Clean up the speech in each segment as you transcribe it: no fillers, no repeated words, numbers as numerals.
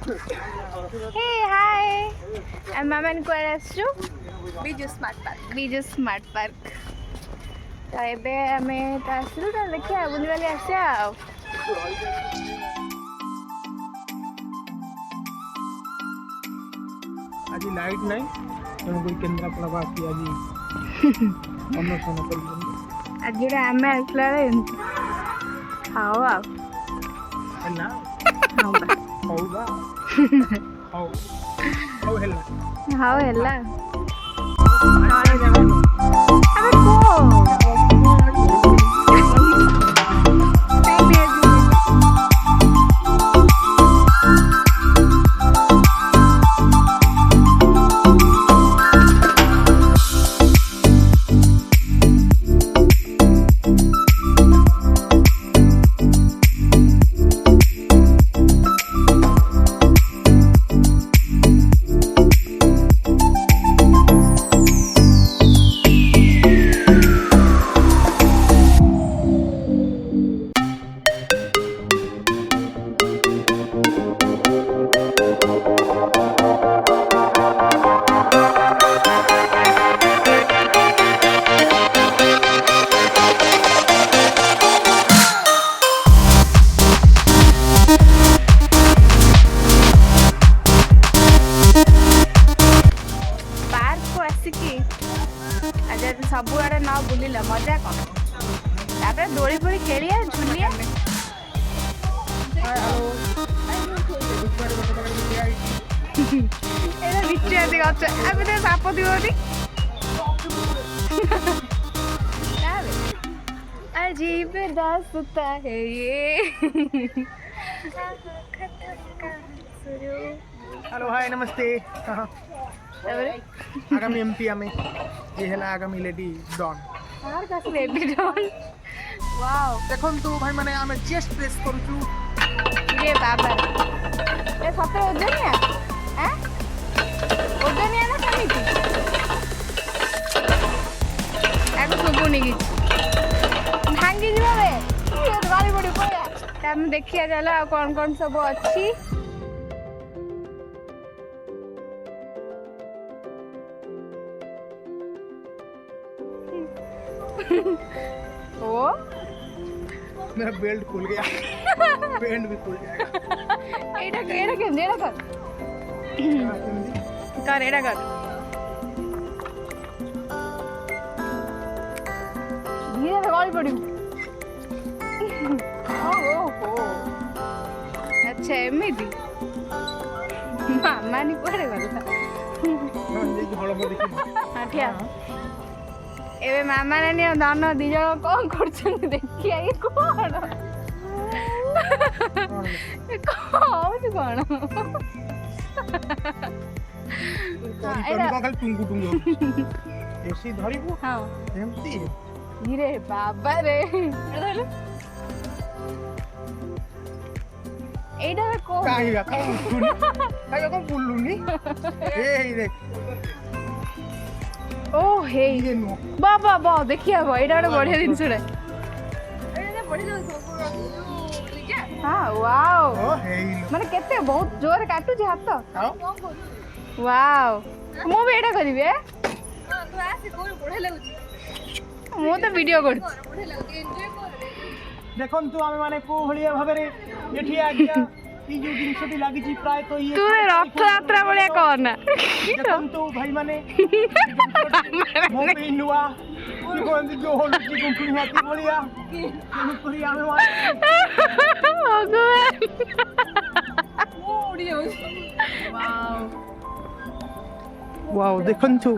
हे हाय आम मैंने कुआडे आसछु Biju smart park तो एबे आमे तो आसलु तो देखिया बुली वाली आसिया आज लाइट नहीं तेणुक केन्द्रापड़ा बासी आज अन्वेषण कर आज आमे आसला खाओ आ हाउ हेला सब आड़े न बुलिल मजा कौन तापर दोली फोड़ी खेलिया झुलिया साप दिवनी अजीब दास्ता है ये हेलो हाय नमस्ते आगामी एमपी आमे ये है आगामी लेडी डॉन यार का लेडी डॉन वाओ देखन तो भाई माने आमे चेस्ट प्रेस करछु ये बाबा ए सते ओजनिया हैं ओजनिया ना केमिति एको सुबुनी की भांगी जीवा बे ये गाड़ी बड़ी पया हम देखिया जाला कौन कौन सब अछि ओ मेरा बेल्ट खुल गया पैंट भी खुल जाएगा एटा कर कर एटा कर धीरे से गाड़ी पड़ी ओ अच्छा एमिति मामा नी पड़े गला हाठिया एबे मामा ने दान दी जन कौन कर देखिए ये कौन कौन खाली टुंगु टुंगु एसी धरिबो हां एमती रे बाबा रे एडा को काहिया का उठुनी काहिया को पुल्लुनी ए देख ओ हे ये नो बाबा बा देखिया बा एडा बढ़िया दिन सुड़े हाँ वाओ ओ हे माने केते बहुत जोर काटू जे हाथ आओ वाओ मो भी एडा करबे हां तो आसी कोन बढे लागुची मो तो वीडियो कर बढे लागुची एन्जॉय कर देखन तू आमे माने को हलिया भाबरे एठी आ गया ई जो जिनसटी लागि छी प्राय तो ये तू रथ यात्रा बळिया करना देखन तू भाई माने मो पे नुआ कोन जो होलुची गुंफुनी हाथी बळिया केनु करी आमे माने भगवान उड़ी जाउची वाओ वाओ देखन तू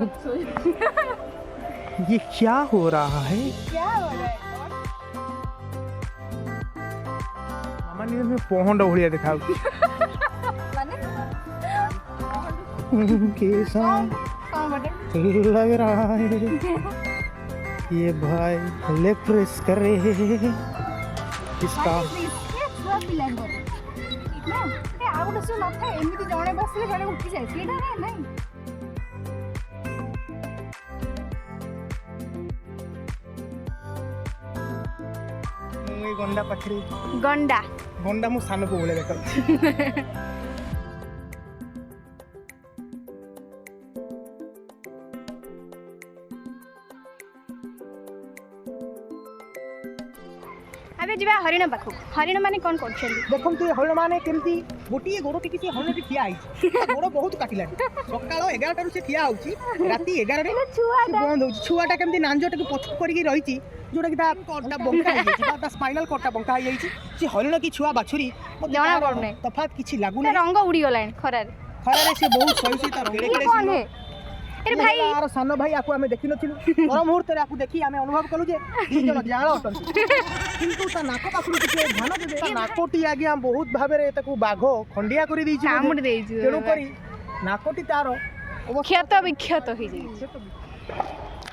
ये क्या हो रहा है क्या हो रहा है मामा ने में पहुंड भलिया देखाउ माने कैसा कौन बटे लग रहा है ये भाई लेग प्रेस कर रहे हैं इसका छुआ पिला ना ए आ गोटे से नथा एमिति जणे बसले जणे उठी जाय सीधा रे नहीं गंडा पाखरे गंडा गंडा मो सानो को बोले देखा जीवा हरिण पाखु हरिण माने कौन कर देखते हरिण मैंने केमती गोटे गोड़ टी हरिण ठिया गोड़ बहुत काटिला सकाल 11 से ठिया होची राति 11 बंद हो छुआटा केमती नांजटा पछक करके रही जोटा कि कटा बंका हो स्पाइनल कटा बंका हो से हरिण की छुआ बाछुरी जना पड़ना तफात किसी लागुना रंग उड़ी गला खरार खरारे से बहुत सही तार केड़े केड़े अरे भाई यार सान भाई आपको आमे देखि नथिलु पर मुहूर्त रे आपको देखि आमे अनुभव कलु जे दी जन जाळ अटन किंतु ता नाक पाखु के ध्यान देबे ता नाकोटी आज्ञा बहुत भाबे रे ताकू बाघो खंडिया करी दैछि कामुडी दैछि तेणु करी नाकोटी तार क्षत विक्षत हो जाई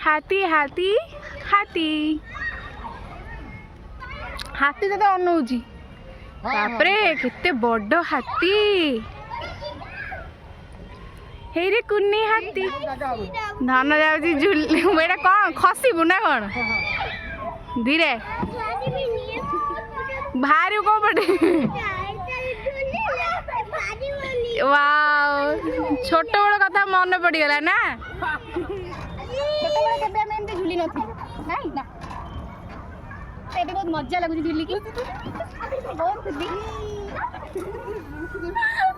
हाथी हाथी हाथी हाथी तो अनौजी बाप रे केते बड़ हाथी हे रे कुन्नी हाथी धन जाउची झुली एटा कौन खसीबु ना कौन धीरे भारी को पटे वाओ छोट बड़ कथा मन पड़ी गला ना छोट बड़ केबे हम एंते झुली नथि नाही ना एबे बहुत मजा लागुची झुली की बहुत खुदी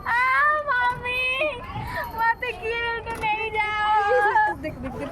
आ मम्मी मते किए तो नहीं जाओ देख देख देख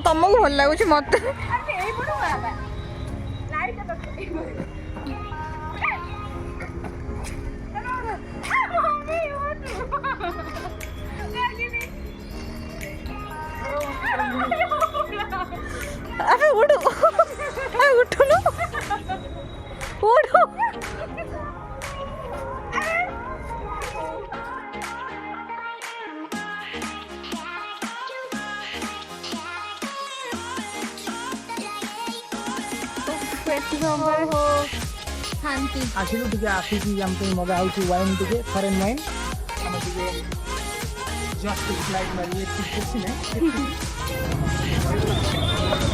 तुमको भल लगुच मत अरे उठो उठो ना उठो आसिलु टिके आसिकी हमके मजा आउची वाइन टिके फॉरेन वाइन हम टिके जस्ट फ्लाइट मारी एक किसी ने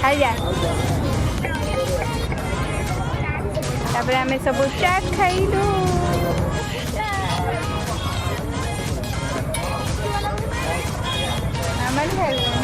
आइया तापर हमें सब चाट खाइलु हमन खाइलु